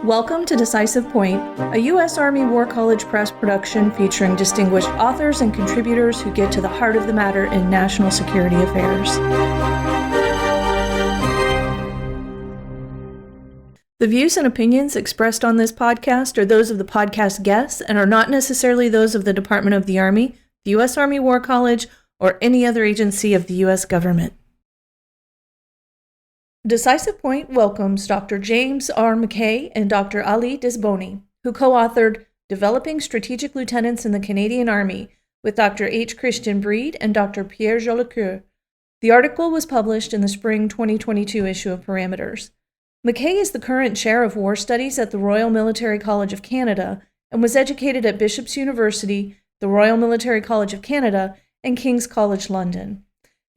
Welcome to Decisive Point, a U.S. Army War College Press production featuring distinguished authors and contributors who get to the heart of the matter in national security affairs. The views and opinions expressed on this podcast are those of the podcast guests and are not necessarily those of the Department of the Army, the U.S. Army War College, or any other agency of the U.S. government. Decisive Point welcomes Dr. James R. McKay and Dr. Ali Dizboni, who co-authored Developing Strategic Lieutenants in the Canadian Army with Dr. H. Christian Breede and Dr. Pierre Jolicoeur. The article was published in the spring 2022 issue of Parameters. McKay is the current chair of war studies at the Royal Military College of Canada and was educated at Bishop's University, the Royal Military College of Canada, and King's College London.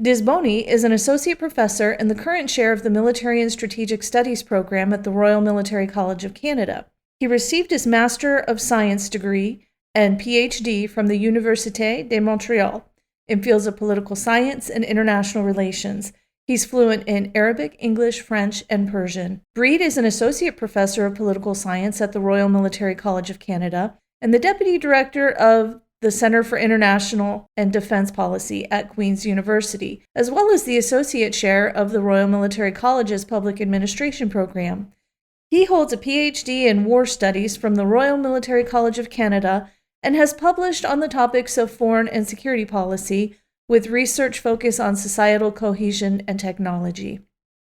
Dizboni is an associate professor and the current chair of the Military and Strategic Studies program at the Royal Military College of Canada. He received his Master of Science degree and PhD from the Université de Montréal in fields of political science and international relations. He's fluent in Arabic, English, French, and Persian. Breede is an associate professor of political science at the Royal Military College of Canada and the deputy director of the Center for International and Defense Policy at Queen's University, as well as the associate chair of the Royal Military College's Public Administration program. He holds a PhD in war studies from the Royal Military College of Canada and has published on the topics of foreign and security policy, with research focus on societal cohesion and technology.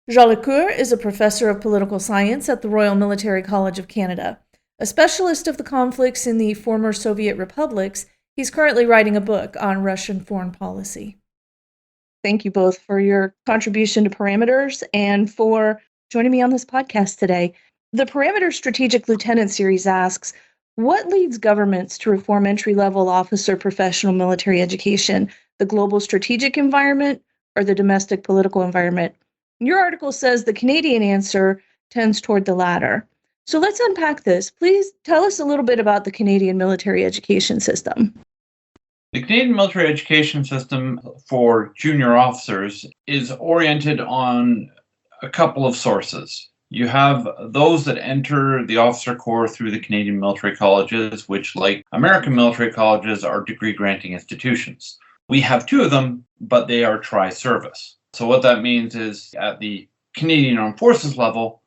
Jolicoeur is a professor of political science at the Royal Military College of Canada. A specialist of the conflicts in the former Soviet republics, he's currently writing a book on Russian foreign policy. Thank you both for your contribution to Parameters and for joining me on this podcast today. The Parameters Strategic Lieutenant Series asks, what leads governments to reform entry-level officer professional military education, the global strategic environment or the domestic political environment? Your article says the Canadian answer tends toward the latter. So let's unpack this. Please tell us a little bit about the Canadian military education system. The Canadian military education system for junior officers is oriented on a couple of sources. You have those that enter the officer corps through the Canadian military colleges, which, like American military colleges, are degree-granting institutions. We have two of them, but they are tri-service. So what that means is at the Canadian Armed Forces level,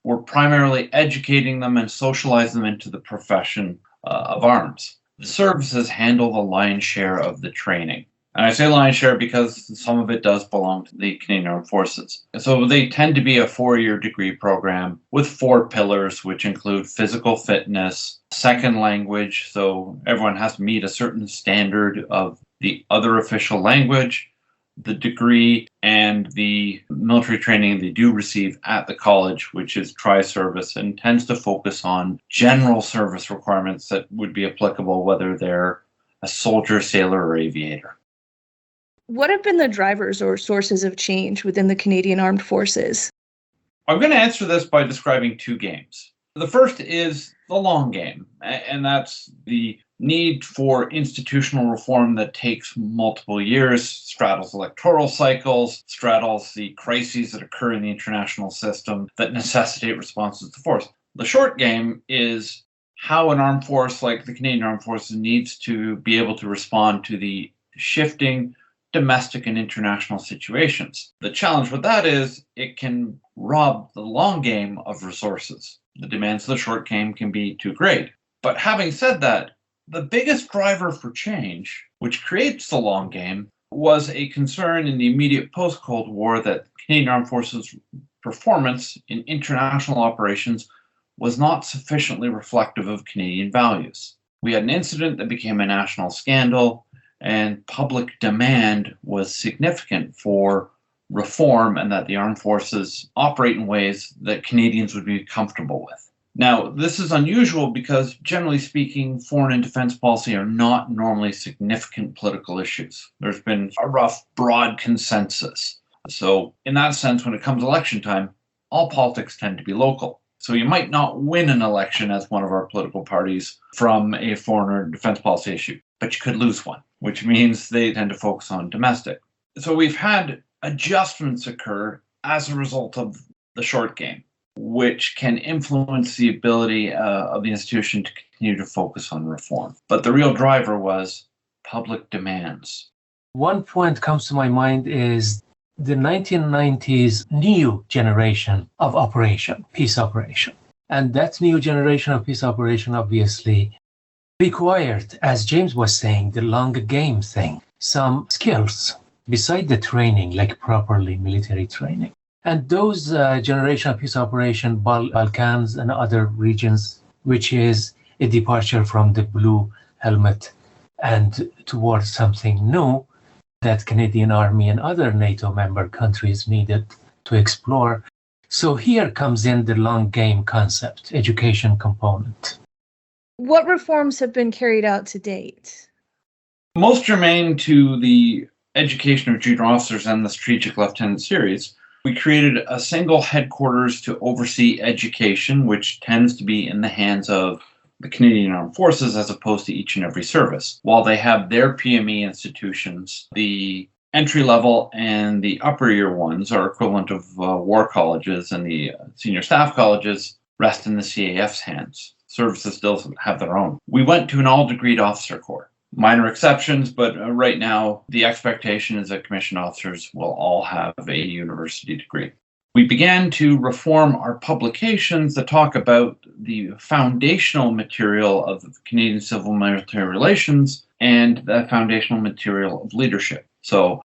we're primarily educating them and socializing them into the profession of arms. The services handle the lion's share of the training. And I say lion's share because some of it does belong to the Canadian Armed Forces. So they tend to be a 4-year degree program with 4 pillars, which include physical fitness, second language, so everyone has to meet a certain standard of the other official language, the degree, and the military training they do receive at the college, which is tri-service and tends to focus on general service requirements that would be applicable whether they're a soldier, sailor, or aviator. What have been the drivers or sources of change within the Canadian Armed Forces? I'm going to answer this by describing 2 games. The first is the long game, and that's the need for institutional reform that takes multiple years, straddles electoral cycles, straddles the crises that occur in the international system that necessitate responses to force. The short game is how an armed force like the Canadian Armed Forces needs to be able to respond to the shifting domestic and international situations. The challenge with that is it can rob the long game of resources. The demands of the short game can be too great. But having said that, the biggest driver for change, which creates the long game, was a concern in the immediate post-Cold War that Canadian Armed Forces performance in international operations was not sufficiently reflective of Canadian values. We had an incident that became a national scandal, and public demand was significant for reform and that the armed forces operate in ways that Canadians would be comfortable with. Now, this is unusual because, generally speaking, foreign and defense policy are not normally significant political issues. There's been a rough, broad consensus. So, in that sense, when it comes election time, all politics tend to be local. So you might not win an election as one of our political parties from a foreign or defense policy issue, but you could lose one, which means they tend to focus on domestic. So we've had adjustments occur as a result of the short game. which can influence the ability of the institution to continue to focus on reform. But the real driver was public demands. One point comes to my mind is the 1990s new generation of peace operation. And that new generation of peace operation obviously required, as James was saying, the long game thing, some skills beside the training, like properly military training. And those generation of peace operation, Balkans and other regions, which is a departure from the blue helmet and towards something new that Canadian Army and other NATO member countries needed to explore. So here comes in the long game concept, education component. What reforms have been carried out to date? Most germane to the education of junior officers and the Strategic Lieutenant Series, we created a single headquarters to oversee education, which tends to be in the hands of the Canadian Armed Forces as opposed to each and every service. While they have their PME institutions, the entry level and the upper year ones are equivalent of war colleges, and the senior staff colleges rest in the CAF's hands. Services still have their own. We went to an all-degreed officer corps. Minor exceptions, but right now the expectation is that commissioned officers will all have a university degree. We began to reform our publications that talk about the foundational material of Canadian civil military relations and the foundational material of leadership. So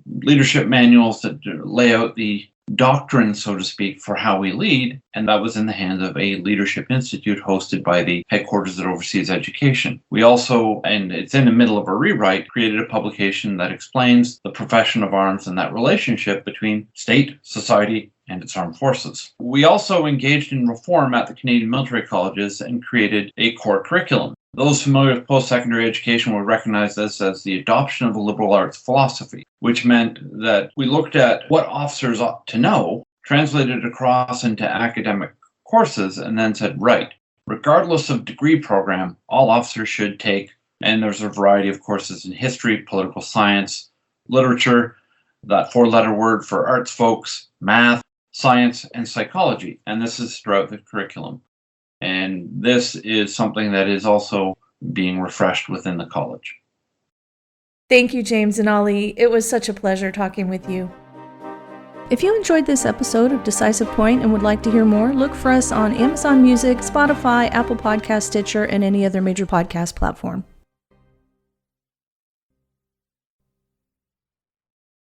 leadership manuals that lay out the doctrine, so to speak, for how we lead, and that was in the hands of a leadership institute hosted by the headquarters that oversees education. We also, and it's in the middle of a rewrite, created a publication that explains the profession of arms and that relationship between state, society, and its armed forces. We also engaged in reform at the Canadian military colleges and created a core curriculum. Those familiar with post-secondary education will recognize this as the adoption of a liberal arts philosophy, which meant that we looked at what officers ought to know, translated it across into academic courses, and then said, right, regardless of degree program, all officers should take, and there's a variety of courses in history, political science, literature, that four-letter word for arts folks, math, science, and psychology, and this is throughout the curriculum. And this is something that is also being refreshed within the college. Thank you, James and Ali. It was such a pleasure talking with you. If you enjoyed this episode of Decisive Point and would like to hear more, look for us on Amazon Music, Spotify, Apple Podcast, Stitcher, and any other major podcast platform.